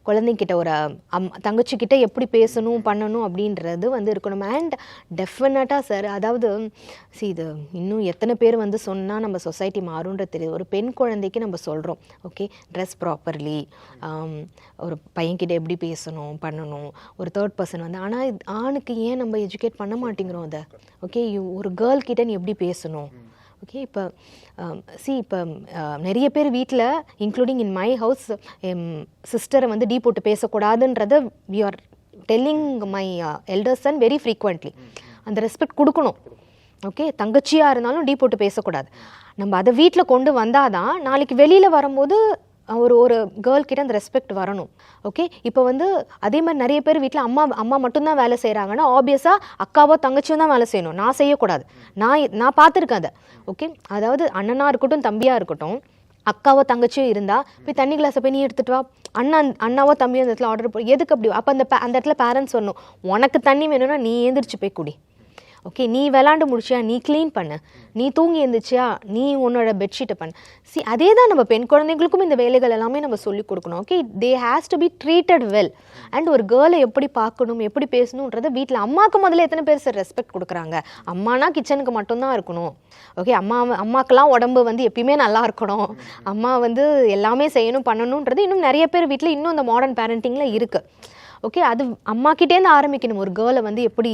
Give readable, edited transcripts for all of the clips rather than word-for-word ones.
குழந்தைங்கிட்ட ஒரு தங்கச்சிக்கிட்ட எப்படி பேசணும் பண்ணணும் அப்படின்றது வந்து இருக்கணும். அண்ட் டெஃபினட்டாக சார், அதாவது இது இன்னும் எத்தனை பேர் வந்து சொன்னால் நம்ம சொசைட்டி மாறும்ன்றது தெரியுது. ஒரு பெண் குழந்தைக்கு நம்ம சொல்கிறோம், ஓகே ட்ரெஸ் ப்ராப்பர்லி, ஒரு பையன்கிட்ட எப்படி பேசணும் பண்ணணும், ஒரு தேர்ட் பர்சன் வந்து. ஆனால் ஆணுக்கு ஏன் நம்ம எஜுகேட் பண்ண மாட்டேங்கிறோம் அதை? ஓகே, ஒரு கேர்ள் கிட்ட நீ எப்படி பேசணும்? ஓகே, இப்போ இப்போ நிறைய பேர் வீட்டில், இன்க்ளூடிங் இன் மை ஹவுஸ், சிஸ்டரை வந்து டீ போட்டு பேசக்கூடாதுன்றதை we are telling my elder son very frequently. அந்த ரெஸ்பெக்ட் கொடுக்கணும். ஓகே, தங்கச்சியாக இருந்தாலும் டீ போட்டு பேசக்கூடாது. நம்ம அதை வீட்டில் கொண்டு வந்தால் தான் நாளைக்கு வெளியில் வரும்போது ஒரு கேர்ள் கிட்ட அந்த ரெஸ்பெக்ட் வரணும். ஓகே, இப்போ வந்து அதே மாதிரி நிறைய பேர் வீட்டில் அம்மா மட்டும்தான் வேலை செய்கிறாங்கன்னா ஆப்வியஸாக அக்காவோ தங்கச்சியும் தான் வேலை செய்யணும். நான் செய்யக்கூடாது. நான் பார்த்துருக்கேன் அதை. ஓகே, அதாவது அண்ணனாக இருக்கட்டும் தம்பியாக இருக்கட்டும், அக்காவோ தங்கச்சியோ இருந்தால் போய் தண்ணி கிளாஸை போய் நீ எடுத்துகிட்டு வா, அண்ணாவோ தம்பியோ அந்த இடத்துல ஆர்டர் போய் எதுக்கு அப்படி? அப்போ அந்த இடத்துல பேரண்ட்ஸ் வரணும், உனக்கு தண்ணி வேணும்னா நீ எழுந்திரிச்சு போய் குடி. ஓகே, நீ விளாண்டு முடிச்சியா நீ க்ளீன் பண்ணு, நீ தூங்கி எழுந்திரிச்சியா நீ உன்னோட பெட்ஷீட்டை பண்ணு. அதே தான் நம்ம பெண் குழந்தைங்களுக்கும் இந்த வேலைகள் எல்லாமே நம்ம சொல்லிக் கொடுக்கணும். Okay, they has to be treated well. And ஒரு கேர்ளை எப்படி பார்க்கணும் எப்படி பேசணுன்றதை வீட்டில் அம்மாவுக்கு முதல்ல எத்தனை பேர் சார் ரெஸ்பெக்ட் கொடுக்குறாங்க? அம்மானா கிச்சனுக்கு மட்டும்தான் இருக்கணும். ஓகே, அம்மாக்கெல்லாம் உடம்பு வந்து எப்பயுமே நல்லா இருக்கணும், அம்மா வந்து எல்லாமே செய்யணும் பண்ணணுன்றது இன்னும் நிறைய பேர் வீட்டில் இன்னும் இந்த மாடர்ன் பேரண்டிங்கில் இருக்குது. ஓகே, அது அம்மாக்கிட்டேருந்து ஆரம்பிக்கணும். ஒரு கேர்ளை வந்து எப்படி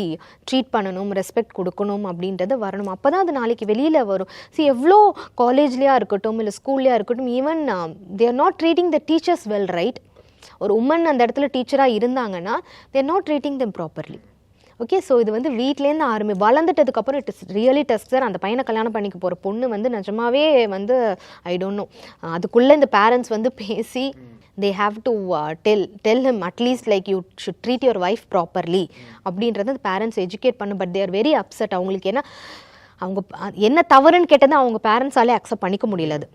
ட்ரீட் பண்ணணும், ரெஸ்பெக்ட் கொடுக்கணும் அப்படின்றது வரணும். அப்போ தான் அது நாளைக்கு வெளியில் வரும். எவ்வளோ காலேஜ்லேயா இருக்கட்டும் இல்லை ஸ்கூல்லையா இருக்கட்டும், even they are not treating the teachers well, right? ஒரு உமன் அந்த இடத்துல டீச்சராக இருந்தாங்கன்னா they are not treating them properly. Okay, so இது வந்து வீட்லேருந்து வளர்ந்துட்டதுக்கப்புறம் it is really dust sir. அந்த பையனை கல்யாணம் பண்ணிக்க போகிற பொண்ணு வந்து நிஜமாவே வந்து ஐ டோன்ட் நோ, அதுக்குள்ளே இந்த பேரண்ட்ஸ் வந்து பேசி they have to tell him at least like you should treat your wife properly அப்படின்றத பேரண்ட்ஸ் எஜுகேட் பண்ணு. But they are very upset. அவங்களுக்கு என்ன தவறுன்னு கேட்டது அவங்க பேரண்ட்ஸாலே அக்செப்ட் பண்ணிக்க முடியல. அது